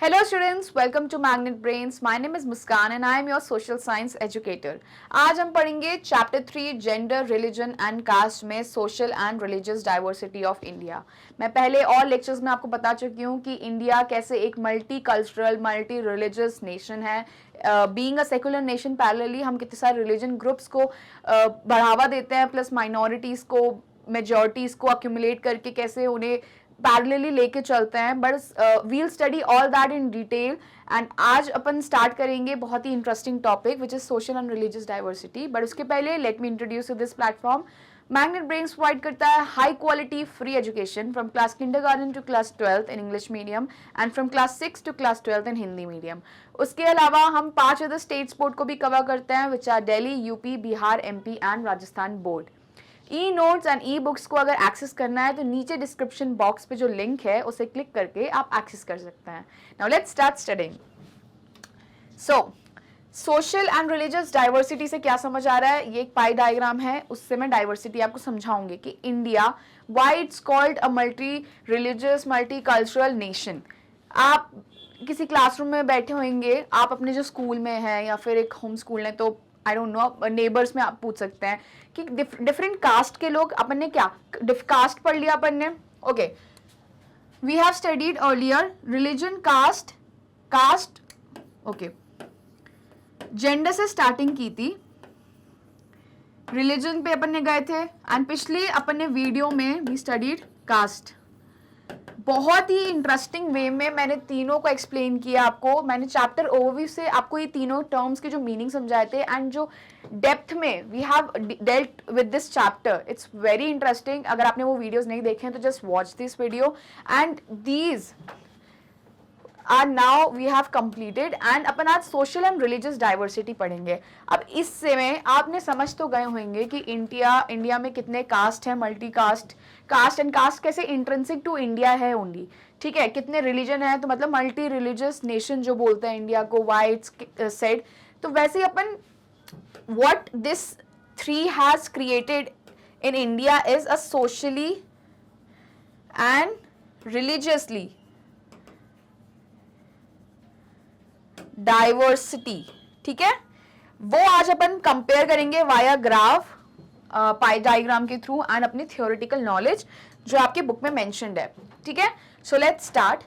Hello students, welcome to Magnet Brains. My name is Muskan and I am your social science educator. आज हम पढ़ेंगे chapter 3 gender religion and caste में social and religious diversity of India. मैं पहले और lectures में आपको बता चुकी हूँ कि इंडिया कैसे एक multi cultural multi religious nation है। Being a secular nation parallelly हम कितने सारे रिलीजन ग्रुप्स को बढ़ावा देते हैं, प्लस माइनॉरिटीज़ को मेजॉरिटीज़ को अक्यूमुलेट करके कैसे उन्हें पैरेलली लेके चलते हैं। But we'll study all that in detail and आज अपन स्टार्ट करेंगे बहुत ही interesting topic which is social and religious diversity. But उसके पहले let me introduce this platform. Magnet Brains provide करता है high quality free education from class kindergarten to class 12th in English medium and from class 6 to class 12th in Hindi medium. उसके अलावा हम 5 other states board को भी cover करते हैं which are Delhi, UP, Bihar, MP and Rajasthan board. E notes and e books को अगर access करना है तो नीचे डिस्क्रिप्शन बॉक्स पे जो लिंक है उसे क्लिक करके आप एक्सेस कर सकते हैं। Now let's start studying. So social and religious diversity से क्या समझ आ रहा है, ये एक पाई डायग्राम है, उससे मैं डाइवर्सिटी आपको समझाऊंगी कि India why it's called a multi religious multi cultural nation. आप किसी क्लासरूम में बैठे होंगे, आप अपने जो स्कूल में हैं या फिर एक होम स्कूल है तो आई डोंट नो नेबर्स में आप पूछ सकते हैं कि डिफरेंट कास्ट के लोग, अपन ने क्या कास्ट पढ़ लिया अपन ने, okay. We have studied earlier religion, caste okay, gender से स्टार्टिंग की थी, रिलीजन पे अपन ने गए थे एंड पिछले अपन ने वीडियो में वी स्टडीड कास्ट। बहुत ही इंटरेस्टिंग वे में मैंने तीनों को एक्सप्लेन किया आपको। मैंने चैप्टर ओवरव्यू से आपको ये तीनों टर्म्स के जो मीनिंग समझाए थे एंड जो डेप्थ में we have dealt with this chapter. It's very interesting. अगर आपने वो वीडियोस नहीं देखे हैं तो just watch this video and these are now we have completed. And अपन आज सोशल एंड रिलीजियस डाइवर्सिटी पढ़ेंगे। अब इससे में आपने समझ तो गए होंगे कि इंडिया में कितने कास्ट हैं, मल्टी कास्ट एंड कास्ट कैसे इंट्रिंसिक टू इंडिया है ओनली, ठीक है। कितने रिलीजन है तो मतलब मल्टी रिलीजियस नेशन जो बोलते हैं इंडिया को, व्हाई इट्स सेड। तो वैसे ही अपन what this 3 has created in India is a socially and religiously diversity, ठीक है। वो आज अपन कंपेयर करेंगे वाया ग्राफ, पाई डायग्राम के थ्रू एंड अपनी थियोरेटिकल नॉलेज जो आपके बुक में मेंशन्ड है, ठीक है। So let's start.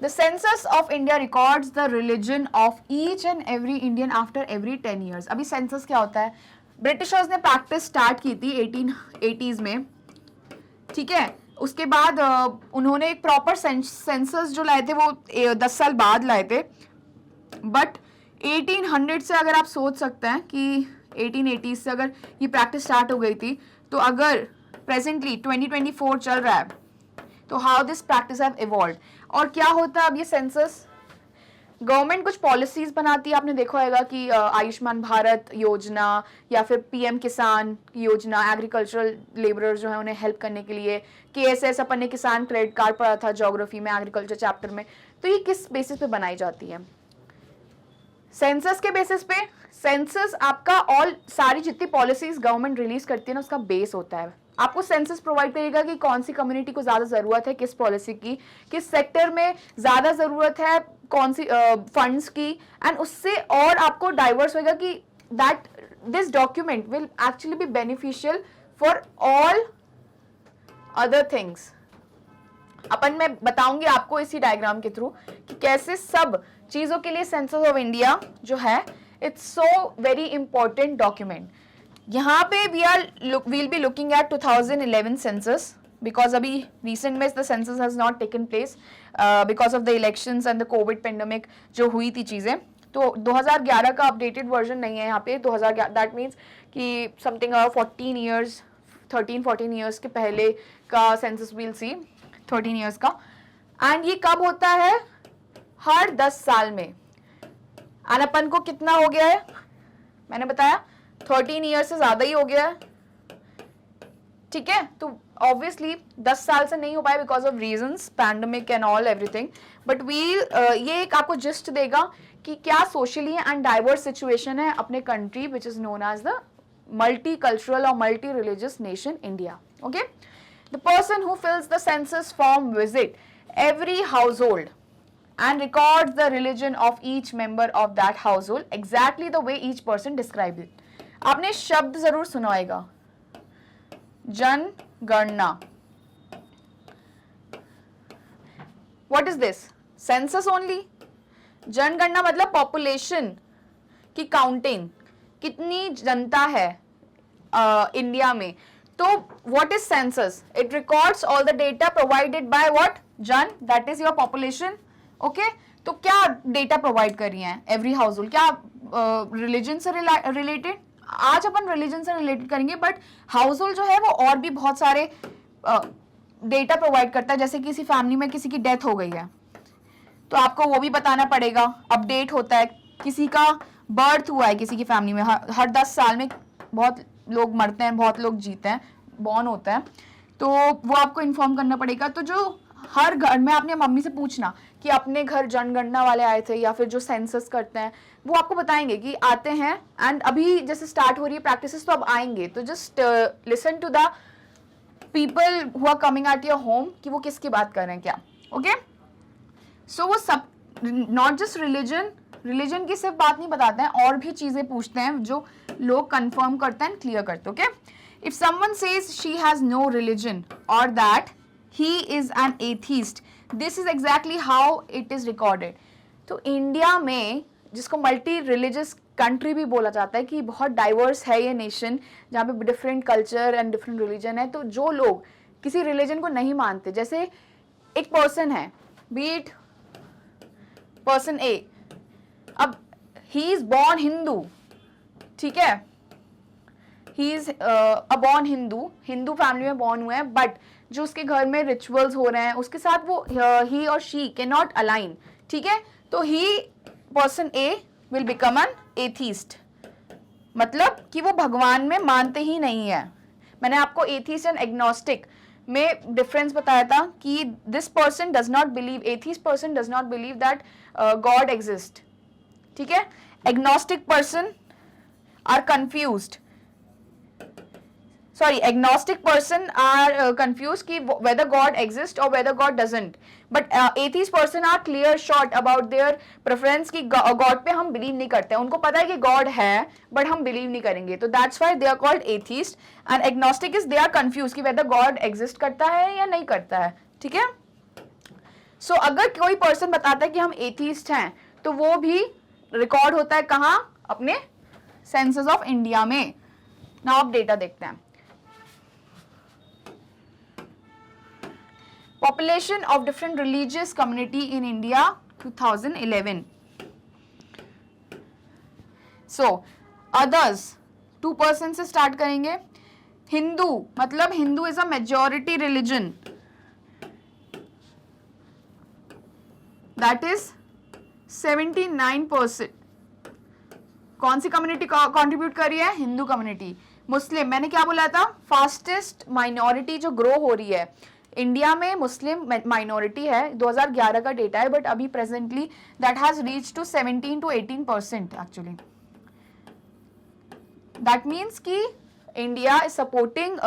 The census of India records the religion of each and every Indian after every 10 years। अभी सेंसस क्या होता है, ब्रिटिशर्स ने प्रैक्टिस स्टार्ट की थी 1880s में, ठीक है। उसके बाद उन्होंने एक प्रॉपर सेंसस जो लाए थे वो 10 साल बाद लाए थे। बट 1800 से अगर आप सोच सकते हैं कि 1880 से अगर ये प्रैक्टिस स्टार्ट हो गई थी तो अगर प्रेजेंटली 2024 चल रहा है तो how this practice have evolved. और क्या होता है अब ये सेंसस, गवर्नमेंट कुछ पॉलिसीज बनाती है। आपने देखा होगा कि आयुष्मान भारत योजना या फिर पीएम किसान योजना, एग्रीकल्चरल लेबरर जो है उन्हें हेल्प करने के लिए, KSS अपन ने किसान क्रेडिट कार्ड पढ़ा था ज्योग्राफी में, एग्रीकल्चर चैप्टर में। तो ये किस बेसिस पे बनाई जाती है, सेंसस के बेसिस पे। सेंसस आपका ऑल सारी जितनी पॉलिसीज गवर्नमेंट रिलीज करती है ना उसका बेस होता है। आपको सेंसस प्रोवाइड करेगा कि कौन सी कम्युनिटी को ज्यादा जरूरत है किस पॉलिसी की, किस सेक्टर में ज्यादा जरूरत है कौन सी फंड्स की, एंड उससे और आपको डाइवर्स होगा कि that this document will actually be beneficial for all other things. अपन मैं बताऊंगी आपको इसी डायग्राम के थ्रू कि कैसे सब चीजों के लिए सेंसस ऑफ इंडिया जो है it's so very important document. यहाँ पे we'll be looking at 2011 census because अभी रिसेंट में the census has not taken place because of the elections and the Covid pandemic जो हुई थी चीजें। तो 2011 का अपडेटेड वर्जन नहीं है यहाँ पे। 2011 दैट मीन्स कि समथिंग 13-14 ईयर्स के पहले का सेंसस वील सी 13 ईयर्स का। एंड ये कब होता है, हर 10 साल में। एंड अपन को कितना हो गया है, मैंने बताया 13 ईयर से ज्यादा ही हो गया है, ठीक है। तो ऑब्वियसली 10 साल से नहीं हो पाया because of reasons, pandemic and all everything. But ये एक आपको जिस्ट देगा कि क्या सोशली एंड डाइवर्स सिचुएशन है अपने country which is known as the multi cultural और multi religious nation India, okay. The person who fills the census form visit every household and records the religion of each member of that household exactly the way each person described it. आपने शब्द जरूर सुना होगा, जनगणना. What is this? Census only. जनगणना मतलब population की counting, कितनी जनता है इंडिया में. तो what is census? It records all the data provided by what? जन, that is your population. Okay? तो क्या डेटा प्रोवाइड कर रही हैं एवरी हाउस होल्ड? क्या रिलीजन से रिलेटेड? आज अपन रिलीजन से रिलेटेड करेंगे, बट हाउस होल्ड जो है वो और भी बहुत सारे डेटा प्रोवाइड करता है. जैसे किसी फैमिली में किसी की डेथ हो गई है तो आपको वो भी बताना पड़ेगा. अपडेट होता है, किसी का बर्थ हुआ है किसी की फैमिली में, हर 10 साल में बहुत लोग मरते हैं, बहुत लोग जीते हैं, बॉर्न होता है, तो वो आपको इन्फॉर्म करना पड़ेगा. तो जो हर घर में आपने मम्मी से पूछना कि अपने घर जनगणना वाले आए थे या फिर जो सेंसस करते हैं वो आपको बताएंगे कि आते हैं. एंड अभी जैसे स्टार्ट हो रही है प्रैक्टिसेस तो अब आएंगे, तो just listen to the people who are coming at your home कि वो किसकी बात कर रहे हैं क्या. ओके, सो वो सब नॉट जस्ट रिलीजन की सिर्फ बात नहीं बताते हैं, और भी चीजें पूछते हैं जो लोग कंफर्म करते हैं, क्लियर करते हैं. Okay, if someone says she has no religion और that he is an atheist, this is exactly how it is recorded. तो इंडिया में जिसको मल्टी रिलीजियस कंट्री भी बोला जाता है कि बहुत डाइवर्स है ये नेशन, जहाँ पे different culture and different religion है. तो जो लोग किसी रिलीजन को नहीं मानते, जैसे एक पर्सन है, बी इट पर्सन ए, अब ही इज बॉर्न हिंदू, ठीक है, he is a born Hindu family में बॉर्न हुए हैं, बट जो उसके घर में रिचुअल्स हो रहे हैं उसके साथ वो ही और शी कैन नॉट अलाइन. ठीक है, तो ही person A will become an atheist, मतलब कि वो भगवान में मानते ही नहीं है. मैंने आपको एथीस्ट एंड एग्नोस्टिक में डिफरेंस बताया था कि this person does not believe, atheist person does not believe that God exist. ठीक है, agnostic person are confused, sorry, agnostic person are confused ki whether God exists or whether God doesn't, but atheist person are clear short about their preference ki God पे हम believe नहीं करते हैं. उनको पता है कि God है but हम believe नहीं करेंगे, तो that's why they are called atheist. and agnostic is they are confused कि whether God exist करता है या नहीं करता है. ठीक है, so अगर कोई person बताता है कि हम atheist हैं तो वो भी रिकॉर्ड होता है कहाँ? अपने सेंसस ऑफ इंडिया में. नाउ आप डेटा देखते हैं. Population of different religious community in India 2011. So others 2% से स्टार्ट करेंगे. हिंदू मतलब Hindu is a majority religion, that is 79%. कौन सी कम्युनिटी कंट्रीब्यूट कर रही है? हिंदू कम्युनिटी. मुस्लिम, मैंने क्या बोला था? फास्टेस्ट माइनॉरिटी जो ग्रो हो रही है इंडिया में, मुस्लिम माइनॉरिटी है. 2011 का डेटा है, बट अभी presently that has reach to 17 to 18% actually. That means कि India is supporting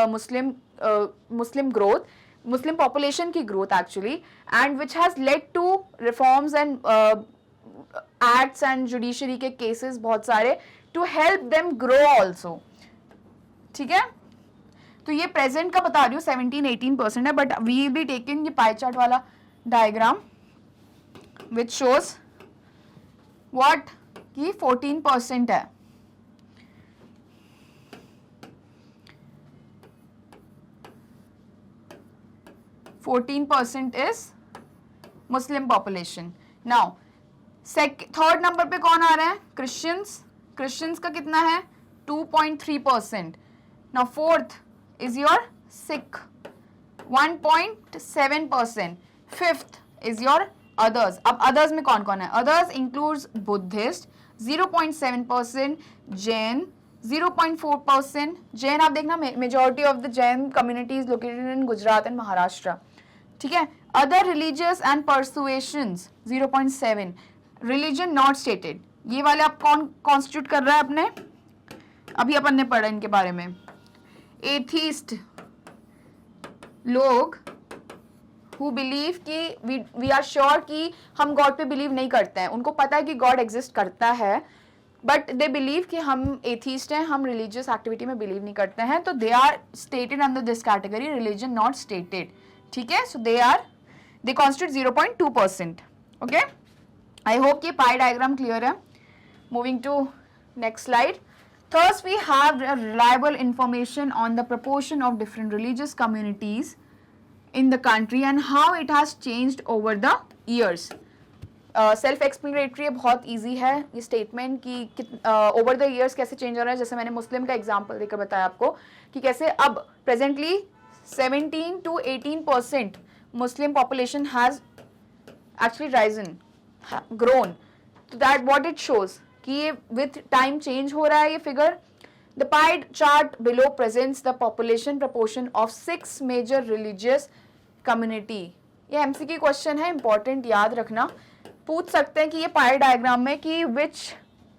Muslim growth, Muslim population की growth actually, and which has led to reforms and acts and judiciary के cases बहुत सारे to help them grow also. ठीक है, तो ये present का बता रही हूँ 17-18% है, बट वी बी टेकिंग ये पाई चार्ट वाला डायग्राम विच शोज व्हाट कि 14% है. %14 is Muslim population. Now third number पे कौन आ रहा है? क्रिश्चियंस का कितना है? 2.3%. Now fourth is your Sikh 1.7%. Fifth is your others. अब others में कौन कौन है? Others includes Buddhist 0.7%, Jain 0.4%. Jain आप देखना majority of the Jain community is located in Gujarat and Maharashtra. ठीक है, other religious and persuasions 0.7. Religion not stated. ये वाले आप कौन constitute कर रहा है अपने? अभी अपन ने पढ़ा इनके बारे में. एथीस्ट लोग who believe कि we are sure कि हम God पे बिलीव नहीं करते हैं, उनको पता है कि God एग्जिस्ट करता है, बट दे बिलीव कि हम एथीस्ट हैं, हम रिलीजियस एक्टिविटी में बिलीव नहीं करते हैं, तो they are stated under this category, religion not stated. ठीक है, so they constitute 0.2%. Okay, I hope कि पाई डायग्राम क्लियर है. Moving to next slide. Thus, we have reliable information on the proportion of different religious communities in the country and how it has changed over the years. Self explanatory है, बहुत easy है ये statement कि over the years कैसे change हो रहा है. जैसे मैंने मुस्लिम का एग्जांपल देकर बताया आपको कि कैसे अब presently 17 to 18% Muslim population has actually risen, grown. तो दैट व्हाट इट शोज कि ये विथ टाइम चेंज हो रहा है ये figure. The pie chart below presents the population proportion of 6 major religious community. ये एमसीक्यू क्वेश्चन है, इंपॉर्टेंट, याद रखना. पूछ सकते हैं कि ये पाई डायग्राम में कि विच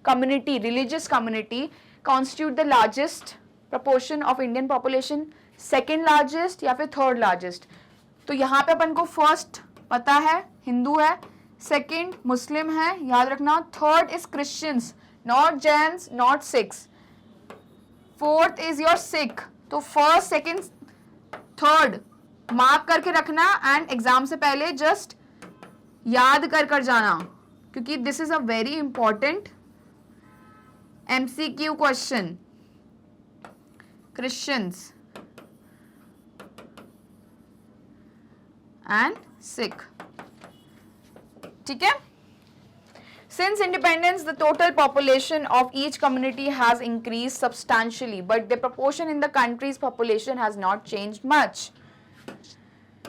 community, religious community constitute the largest proportion of Indian population, second largest या फिर थर्ड लार्जेस्ट. तो यहाँ पे अपन को फर्स्ट पता है हिंदू है, सेकेंड मुस्लिम है, याद रखना. Third is Christians, not Jains, not Sikhs. Fourth is your Sikh. तो फर्स्ट, सेकेंड, थर्ड मार्क करके रखना एंड एग्जाम से पहले जस्ट याद कर जाना, क्योंकि this is a very important MCQ question. Christians and Sikh. ठीक है. Since independence, the total population of each community has increased substantially, but the proportion in the country's population has not changed much.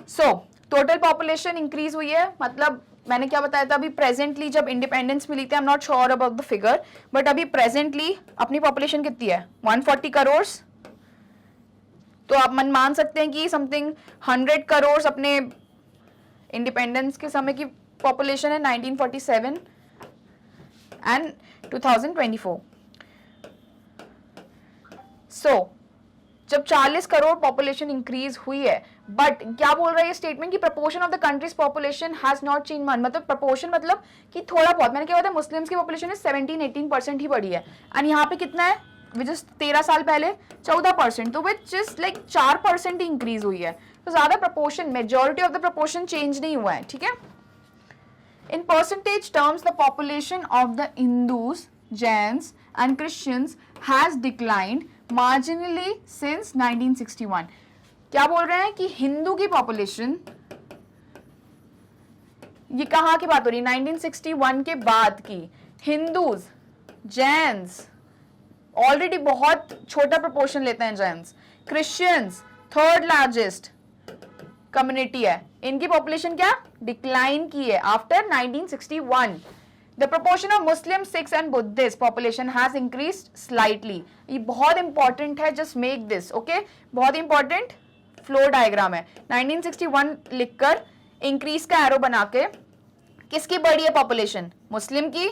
So, total population increase हुई है, मतलब मैंने क्या बताया था अभी प्रेजेंटली जब इंडिपेंडेंस मिली थी, I am not sure about the figure, but अभी प्रेजेंटली अपनी पॉपुलेशन कितनी है, 140 करोड़. तो आप मन मान सकते हैं कि समथिंग 100 करोड़ अपने इंडिपेंडेंस के समय की पॉपुलेशन है 1947 एंड 2024. सो जब 40 करोड़ पॉपुलेशन इंक्रीज हुई है, बट क्या बोल रहा है ये स्टेटमेंट कि proportion of the countries population has not change much. मतलब प्रपोर्शन मतलब कि थोड़ा बहुत, मैंने क्या बताया मुस्लिम्स की पॉपुलेशन 17-18% ही बढ़ी है, एंड यहाँ पे कितना है विच इज 13 साल पहले 14%. तो which is like 4% he increase हुई है. तो ज्यादा proportion, majority of the proportion change नहीं हुआ है. ठीक है. In percentage terms, the population of the Hindus, Jains and Christians has declined marginally since 1961. क्या बोल रहे हैं कि हिंदू की पॉपुलेशन, ये कहाँ की बात हो रही है, 1961 के बाद की. हिंदूज, जैन्स ऑलरेडी बहुत छोटा प्रोपोर्शन लेते हैं Jains. Christians third largest community है, इनकी पॉपुलेशन क्या डिक्लाइन की है after 1961. The proportion of Muslim, Sikhs and Buddhist population has increased slightly. ये बहुत इंपॉर्टेंट है, जस्ट मेक दिस ओके. बहुत इंपॉर्टेंट फ्लो डायग्राम है. 1961 लिखकर इंक्रीज का एरो बना के, किसकी बढ़ी है पॉपुलेशन, मुस्लिम की,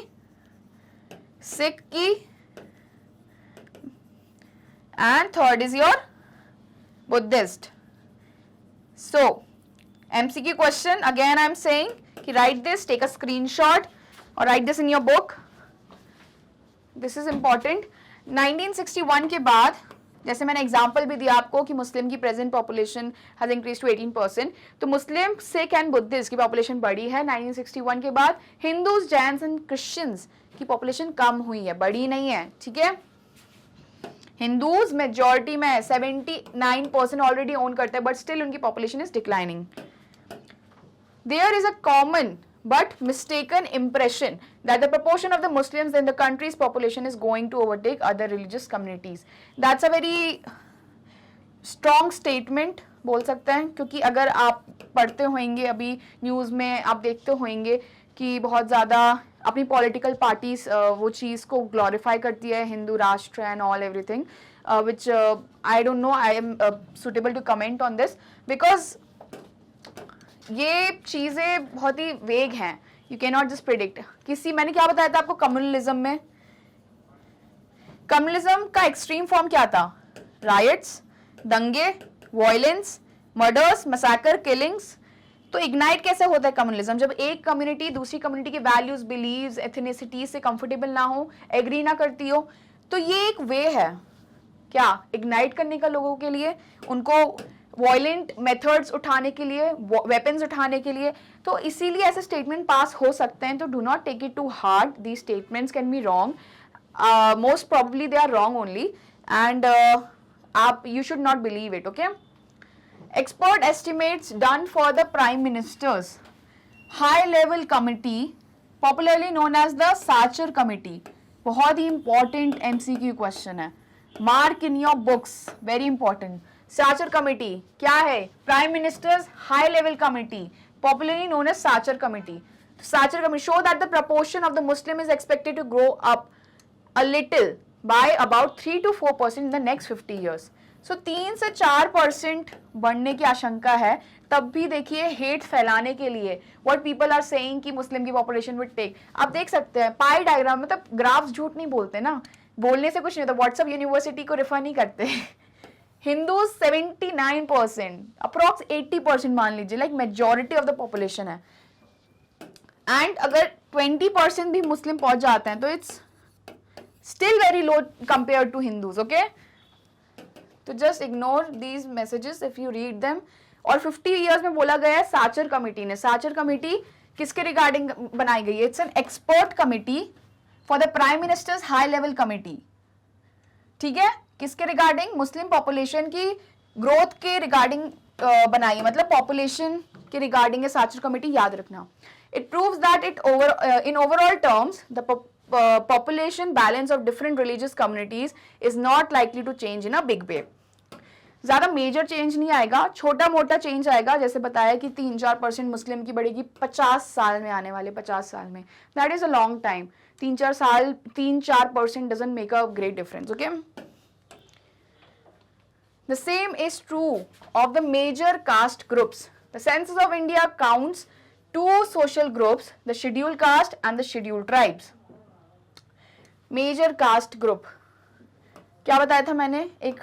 सिख की, and third is your Buddhist. So, MCQ question, again I am saying कि write this, take a screenshot or write this in your book. This is important. 1961 के बाद, जैसे मैंने एग्जाम्पल भी दिया आपको कि मुस्लिम की present population has increase to 18%, तो मुस्लिम, सिख एंड बुद्धिस्ट की पॉपुलेशन बढ़ी है 1961 के बाद. हिंदूज, जैन्स एंड क्रिश्चियंस की पॉपुलेशन कम हुई है, बढ़ी नहीं है. ठीक है. हिंदूज मेजॉरिटी में 79% ऑलरेडी ओन करते हैं, बट स्टिल उनकी population is declining. There is a common but mistaken impression that the proportion of the Muslims in the country's population is going to overtake other religious communities. That's a very strong statement बोल सकते हैं, क्योंकि अगर आप पढ़ते होंगे अभी news में, आप देखते होंगे कि बहुत ज़्यादा अपनी पॉलिटिकल पार्टीज वो चीज़ को ग्लोरीफाई करती है, Hindu Rashtra and all everything, which I don't know I am suitable to comment on this, because ये चीज़ें बहुत ही वेग हैं, you can not just predict. किसी, मैंने क्या बताया था आपको कम्युनलिज्म में, कम्युनलिज्म का एक्सट्रीम फॉर्म क्या था, राइट्स, दंगे, वायलेंस, मर्डर्स, मसैकर, किलिंग्स. तो इग्नाइट कैसे होता है कम्युनलिज्म? जब एक कम्युनिटी दूसरी कम्युनिटी के वैल्यूज, बिलीव्स, एथनिसिटी से कंफर्टेबल ना हो, एग्री ना करती हो, तो ये एक वे है क्या इग्नाइट करने का लोगों के लिए, उनको वायलेंट मेथड्स उठाने के लिए, वेपन्स उठाने के लिए। तो इसीलिए ऐसे स्टेटमेंट पास हो सकते हैं। तो do not take it to heart, these statements can be wrong, most probably they are wrong only, and आप you should not believe it, okay? Expert estimates done for the Prime Minister's High Level Committee, popularly known as the Sacher Committee. बहुत ही important MCQ question है, mark in your books, very important. Sacher Committee क्या है? Prime Minister's High Level Committee, popularly known as Sacher Committee. Sacher Committee show that the proportion of the Muslim is expected to grow up a little by about 3 to 4% in the next 50 years. सो 3 से 4% बढ़ने की आशंका है। तब भी देखिए hate फैलाने के लिए व्हाट पीपल आर सेइंग कि मुस्लिम की पॉपुलेशन विल टेक, आप देख सकते हैं पाई डायग्राम, मतलब ग्राफ्स झूठ नहीं बोलते ना, बोलने से कुछ नहीं होता, व्हाट्सएप यूनिवर्सिटी को रेफर नहीं करते। हिंदू 79%, अप्रॉक्स 80% मान लीजिए, like majority of the population है, एंड अगर 20% भी मुस्लिम पहुंच जाते हैं तो it's still very low compare to Hindus, okay? तो just ignore these messages if you read them. और 50 ईयर्स में बोला गया है साचर कमेटी ने। साचर कमेटी किसके रिगार्डिंग बनाई गई है? It's an expert committee for the prime ministers high level committee, ठीक है? किसके रिगार्डिंग? मुस्लिम पॉपुलेशन की ग्रोथ के रिगार्डिंग बनाई है, मतलब पॉपुलेशन के रिगार्डिंग है साचर कमेटी, याद रखना। It proves that in overall terms the population balance of different religious communities is not likely to change in a big way. ज्यादा मेजर चेंज नहीं आएगा, छोटा मोटा चेंज आएगा, जैसे बताया कि 3-4% मुस्लिम की बढ़ेगी 50 साल में, आने वाले 50 साल में। That is a long time. 3-4 साल, 3-4% doesn't make a great difference, okay? The same is true of the major caste groups. The census of India counts 2 social groups, the schedule caste and the schedule tribes. Major caste group क्या बताया था मैंने? एक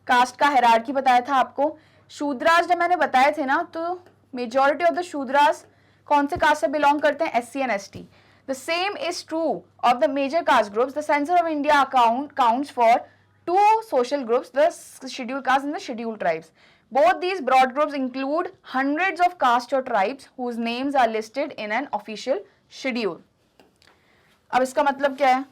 cast का hierarchy बताया था आपको। शूद्रास जब मैंने बताए थे ना, तो मेजॉरिटी ऑफ द शूद्रास कौन से कास्ट से बिलोंग करते हैं? SC and ST. The same is true of the major caste groups. The census of India counts for 2 social groups, the schedule caste and the schedule tribes. Both these broad groups include hundreds of castes or tribes whose names are listed in an official schedule. अब इसका मतलब क्या है?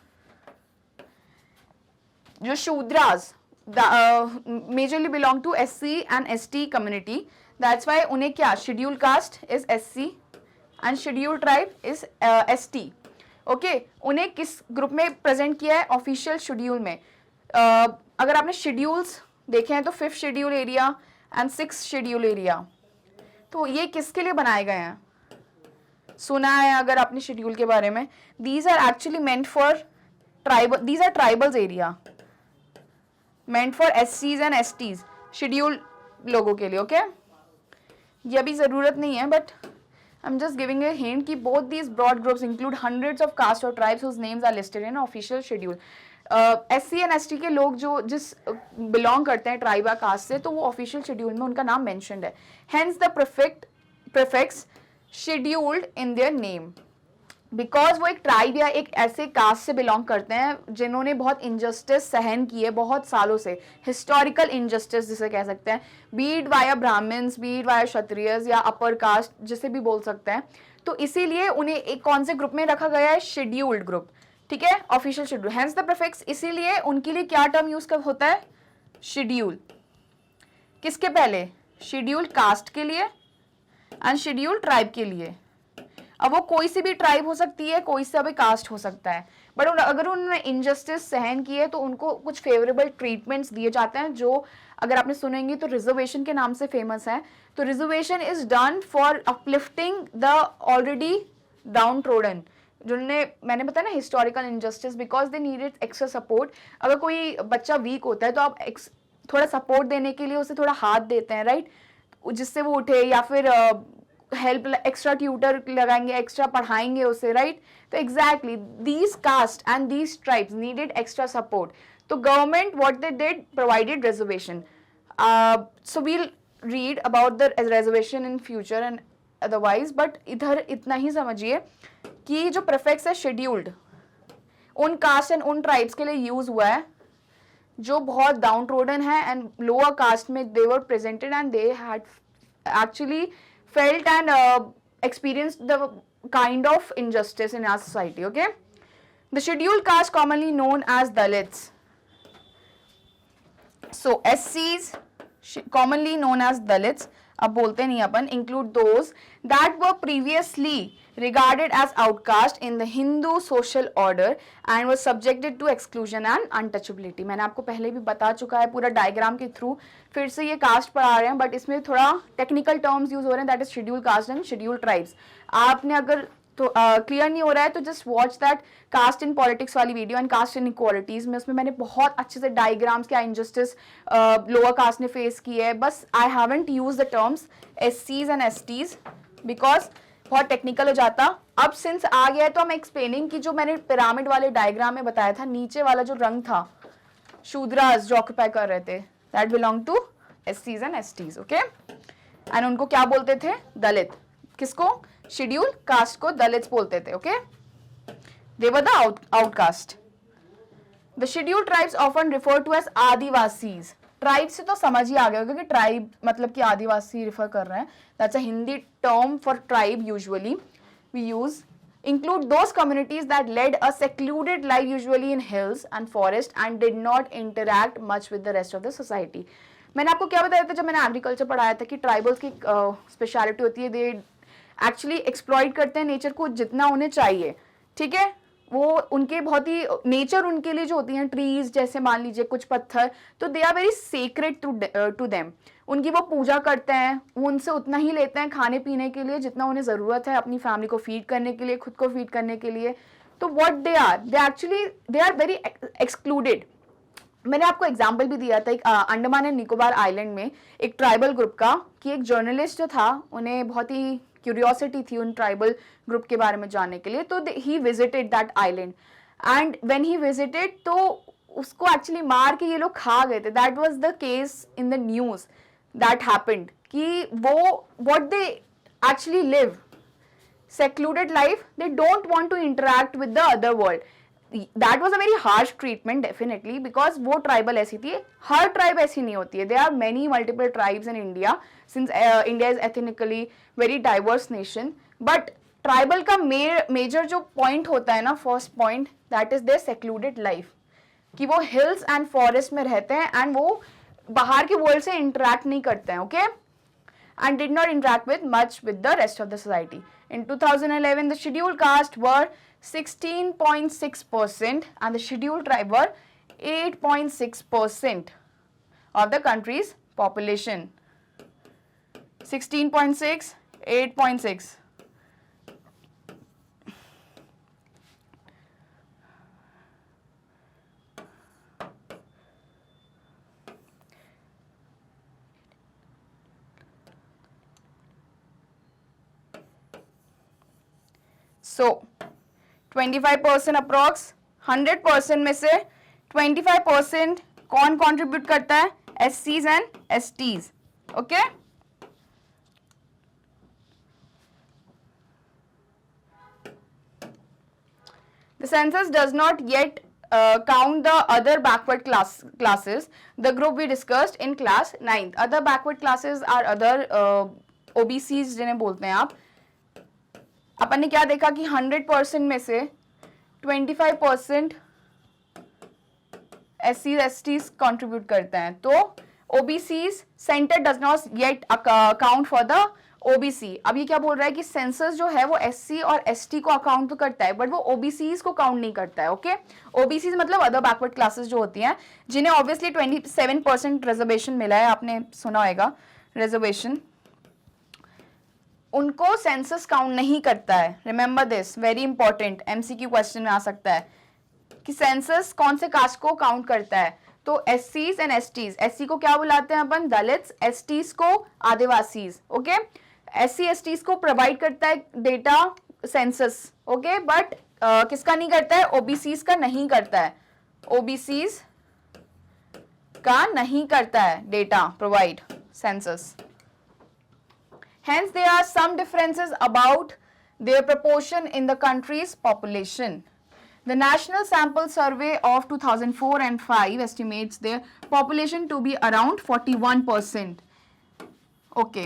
जो Shudras majorly belong to SC and ST community, that's why उन्हें क्या? Schedule caste is SC and schedule tribe is ST, okay? उन्हें किस ग्रुप में प्रेजेंट किया है? ऑफिशियल शेड्यूल में. अगर आपने शेड्यूल्स देखे हैं तो 5th schedule area and 6th schedule area, तो ये किसके लिए बनाए गए हैं? सुना है अगर आपने शेड्यूल के बारे में? These are actually meant for tribal, these are tribals area, meant for SCs and STs, schedule लोगों के लिए, ओके? ये अभी जरूरत नहीं है, but I am just giving a hint कि both these broad groups include hundreds of caste or tribes whose names are listed in official schedule. SC and ST के लोग जो जिस बिलोंग करते हैं ट्राइब या कास्ट से, तो वो ऑफिशियल शेड्यूल में उनका नाम मेंशन्ड है. Hence the prefix scheduled in their name, because वो एक ट्राइब या एक ऐसे कास्ट से बिलोंग करते हैं जिन्होंने बहुत इनजस्टिस सहन की है बहुत सालों से, हिस्टोरिकल इनजस्टिस जिसे कह सकते हैं, beat via Brahmins, beat via Kshatriyas या अपर कास्ट जिसे भी बोल सकते हैं. तो इसीलिए उन्हें एक कौन से ग्रुप में रखा गया है? शेड्यूल्ड ग्रुप, ठीक है? Official schedule, hence the prefix. इसीलिए उनके लिए क्या टर्म यूज कब होता है? शेड्यूल. किसके पहले? शेड्यूल कास्ट के लिए एंड शेड्यूल ट्राइब के लिए. अब वो कोई सी भी ट्राइब हो सकती है, कोई सा भी कास्ट हो सकता है, बट अगर उन्होंने इनजस्टिस सहन की है तो उनको कुछ फेवरेबल ट्रीटमेंट्स दिए जाते हैं, जो अगर आपने सुनेंगे तो रिजर्वेशन के नाम से फेमस है. तो reservation is done for uplifting the already down trodden, जिन्होंने, मैंने बताया ना, historical injustice, because they needed extra support. अगर कोई बच्चा वीक होता है तो आप थोड़ा सपोर्ट देने के लिए उसे थोड़ा हाथ देते हैं, राइट, जिससे वो उठे, या फिर हेल्प, एक्स्ट्रा ट्यूटर लगाएंगे, एक्स्ट्रा पढ़ाएंगे उसे, राइट. तो exactly these caste and these tribes needed extra support. तो government what they did, provided reservation. So we'll read about the reservation in future and otherwise, but इधर इतना ही समझिए कि जो prefix है scheduled उन कास्ट एंड उन ट्राइब्स के लिए यूज हुआ है जो बहुत डाउन ट्रोडन है एंड लोअर कास्ट में they were presented and they had actually felt and experienced the kind of injustice in our society. Okay, the scheduled caste commonly known as Dalits. So SCs commonly known as Dalits, अब बोलते नहीं अपन, include those that were previously regarded as outcast in the Hindu social order and were subjected to exclusion and untouchability. मैंने आपको पहले भी बता चुका है पूरा डायग्राम के थ्रू, फिर से ये कास्ट पढ़ा रहे हैं बट इसमें थोड़ा टेक्निकल टर्म्स यूज हो रहे हैं, that is schedule caste and schedule tribes. आपने अगर तो क्लियर नहीं हो रहा है तो just watch that caste in politics वाली video and caste in equalities में, उसमें मैंने बहुत अच्छे से डायग्राम्स क्या इनजस्टिस लोअर कास्ट ने फेस की है. बस I haven't use the terms SCs and STs because बहुत टेक्निकल हो जाता. अब सिंस आ गया है तो हम एक्सप्लेनिंग कि जो मैंने पिरामिड वाले डायग्राम में बताया था, नीचे वाला जो रंग था शूद्रास जो ऑक्यूपाई कर रहे थे, that belong to SCs and STs. Okay, and उनको क्या बोलते थे? दलित. किसको? शेड्यूल कास्ट को दलित्स बोलते थे. Okay, they were the outcast. The schedule tribes often refer to as Adivasis. Tribe से तो समझ ही आ गया होगा कि ट्राइब मतलब कि आदिवासी रिफर कर रहे हैं. That's a Hindi term for tribe. Usually we use include those communities that led a secluded life usually in hills and forest and did not interact much with the rest of the society. मैंने आपको क्या बताया था जब मैंने agriculture पढ़ाया था कि ट्राइबल्स की स्पेशलिटी होती है, दे एक्चुअली एक्सप्लॉइट करते हैं नेचर को जितना उन्हें चाहिए. ठीक है, वो उनके बहुत ही नेचर उनके लिए जो होती हैं ट्रीज जैसे मान लीजिए कुछ पत्थर, तो they are very sacred to them. उनकी वो पूजा करते हैं, वो उनसे उतना ही लेते हैं खाने पीने के लिए जितना उन्हें ज़रूरत है अपनी फैमिली को फीड करने के लिए, खुद को फीड करने के लिए. तो what they actually they are very excluded. मैंने आपको एग्जाम्पल भी दिया था एक अंडमान एंड निकोबार आइलैंड में एक ट्राइबल ग्रुप का, कि एक जर्नलिस्ट जो था उन्हें बहुत ही क्यूरियोसिटी थी उन ट्राइबल ग्रुप के बारे में जानने के लिए, तो he visited that island and when he visited तो उसको एक्चुअली मार के ये लोग खा गए थे. That was the case in the news that happened कि वो what they actually live secluded life, they don't want to interact with the other world. That was a very harsh treatment definitely because वो tribal ऐसी थी. हर tribe ऐसी नहीं होती है. there are many multiple tribes in India since India is ethnically very diverse nation, but tribal का major जो point होता है ना, first point, that is their secluded life, कि वो हिल्स एंड फॉरेस्ट में रहते हैं एंड वो बाहर के वर्ल्ड से इंटरेक्ट नहीं करते हैं. Okay, and did not interact with much with the rest of the society. In 2011, the scheduled caste were 16.6% and the scheduled tribe were 8.6% of the country's population. 16.6, 8.6. So 25% approx, 100% में से 25% कौन contribute करता है? SCs and STs. Okay, the census does not yet count the other backward classes, the group we discussed in class 9th. other backward classes are other OBCs जिन्हें बोलते हैं आप. अपन ने क्या देखा कि 100% में से 25% SCs STs कंट्रीब्यूट करते हैं. तो OBCs centre does not yet account for the OBC. अब ये क्या बोल रहा है कि सेंसस जो है वो SC और ST को अकाउंट तो करता है बट वो OBCs को काउंट नहीं करता है. ओके, OBCs मतलब अदर बैकवर्ड क्लासेस जो होती हैं जिन्हें ऑब्वियसली 27% रिजर्वेशन मिला है, आपने सुना होगा रिजर्वेशन, उनको सेंसस काउंट नहीं करता है. Remember this, very important, MCQ question में आ सकता है कि सेंसस कौन से कास्ट को काउंट करता है. तो SCs एंड STs, SC को क्या बुलाते हैं अपन? दलित्स. STs को आदिवासीज. ओके, SC STs को प्रोवाइड करता है डेटा सेंसस. ओके, बट किसका नहीं करता है? OBCs का नहीं करता है. OBCs का नहीं करता है data provide census. Hence, there are some differences about their proportion in the country's population. The National Sample Survey of 2004 and 5 estimates their population to be around 41%. Okay.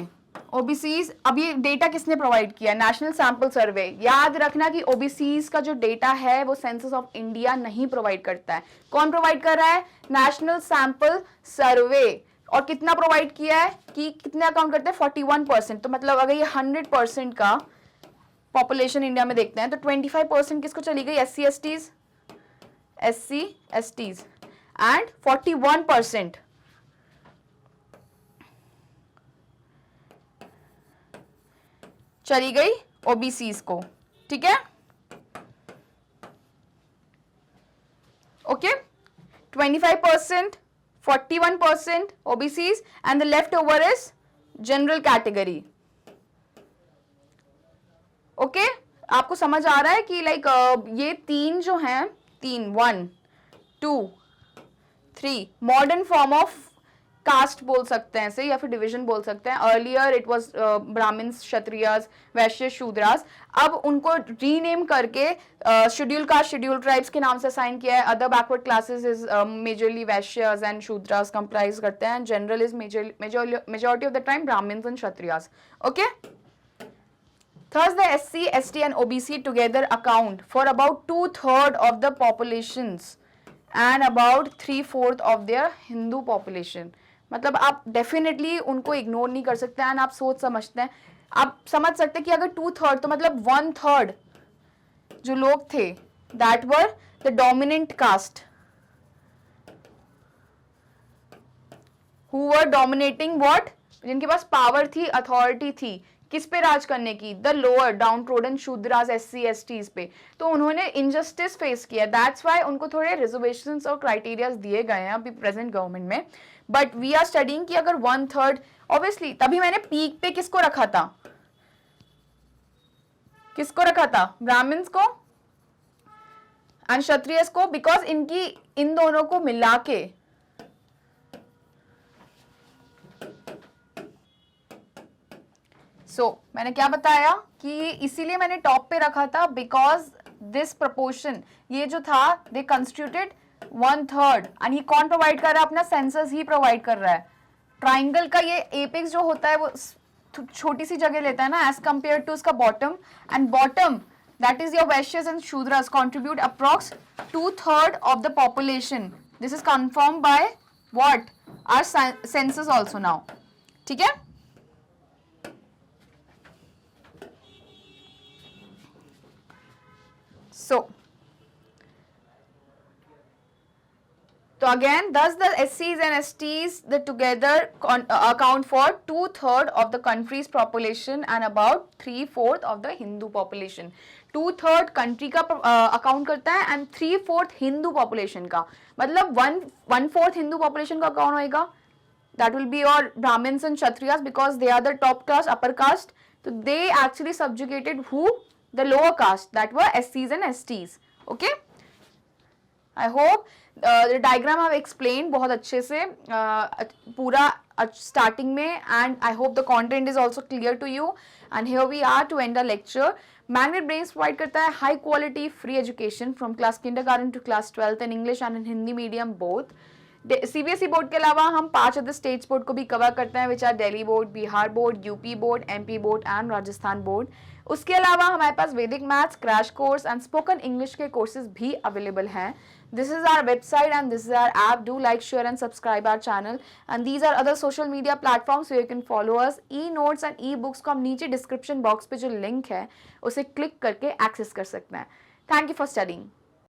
OBCs, अब ये डेटा किसने provide किया? National sample survey. याद रखना कि OBCs का जो data है वो सेंसस ऑफ इंडिया नहीं प्रोवाइड करता है. कौन प्रोवाइड कर रहा है? National sample survey. और कितना प्रोवाइड किया है कि कितने अकाउंट करते हैं? 41%. तो मतलब अगर ये 100% का पॉपुलेशन इंडिया में देखते हैं तो 25% किसको चली गई? SC STs एंड 41% चली गई OBCs को. ठीक है, okay. 25%, 41% OBCs and the leftover is general category. Okay, आपको समझ आ रहा है कि लाइक ये तीन जो हैं, 1, 2, 3 मॉडर्न फॉर्म ऑफ कास्ट बोल सकते हैं इसे, या फिर डिवीजन बोल सकते हैं. Earlier it was Brahmins, Kshatriyas, Vaishya, Shudras. अब उनको रीनेम करके शेड्यूल कास्ट, शेड्यूल ट्राइब्स के नाम से असाइन किया है. Other backward classes is majorly Vaishyas and Shudras comprise करते हैं. General is majority of the time Brahmins and Kshatriyas. Okay. Thus, the SC, ST and OBC together account for about 2/3 of the populations and about 3/4 of their Hindu population. मतलब आप definitely उनको ignore नहीं कर सकते हैं. आप सोच समझते हैं, आप समझ सकते हैं कि अगर 2/3 तो मतलब 1/3 जो लोग थे that were the dominant caste who were dominating what, जिनके पास पावर थी, अथॉरिटी थी किस पे राज करने की? The lower down trodden Shudras, SC STs पे. तो उन्होंने इनजस्टिस फेस किया. दैट्स वाई उनको थोड़े रिजर्वेशंस और क्राइटेरियाज दिए गए हैं अभी प्रेजेंट गवर्नमेंट में. बट वी आर स्टडीइंग कि अगर 1/3, ऑब्वियसली तभी मैंने पीक पे किसको रखा था? किसको रखा था? ब्राह्मण्स को एंड क्षत्रियस को, बिकॉज इनकी इन दोनों को मिला के मैंने क्या बताया कि इसीलिए मैंने टॉप पे रखा था, बिकॉज दिस प्रपोर्शन ये जो था दे कंस्टिट्यूटेड 1/3. एंड ये कौन प्रोवाइड कर रहा है? अपना सेंसस ही प्रोवाइड कर रहा है. ट्राइंगल का ये एपेक्स जो होता है वो छोटी सी जगह लेता है ना एज कंपेयर टू उसका bottom. And bottom that is your Vaishyas and Shudras contribute approx 2/3 of the population. This is confirm by what? Our census also now. ठीक है. So again, thus the SCs and STs that together account for 2/3 of the country's population and about 3/4 of the Hindu population. 2/3 country का account करता है and 3/4 Hindu population का. मतलब 1/4 Hindu population का account होएगा. That will be your Brahmins and Kshatriyas because they are the top caste, upper caste. So they actually subjugated who? The lower caste, that were SCs and STs. Okay. I hope the diagram I have explained बहुत अच्छे से पूरा starting में, and I hope the content is also clear to you. And here we are to end our lecture. Magnet Brains provide करता है high quality free education from class kindergarten to class 12th in English and in Hindi medium both. CBSE board के अलावा हम 5 other states board को भी cover करते हैं, which are Delhi board, Bihar board, UP board, MP board and Rajasthan board. उसके अलावा हमारे पास Vedic maths, crash course and spoken English के कोर्सेज भी अवेलेबल हैं. This is our website and this is our app. Do like, share and subscribe our channel. And these are other social media platforms where you can follow us. E-notes and e-books को हम नीचे description box पे जो link है उसे click करके access कर सकते हैं. Thank you for studying.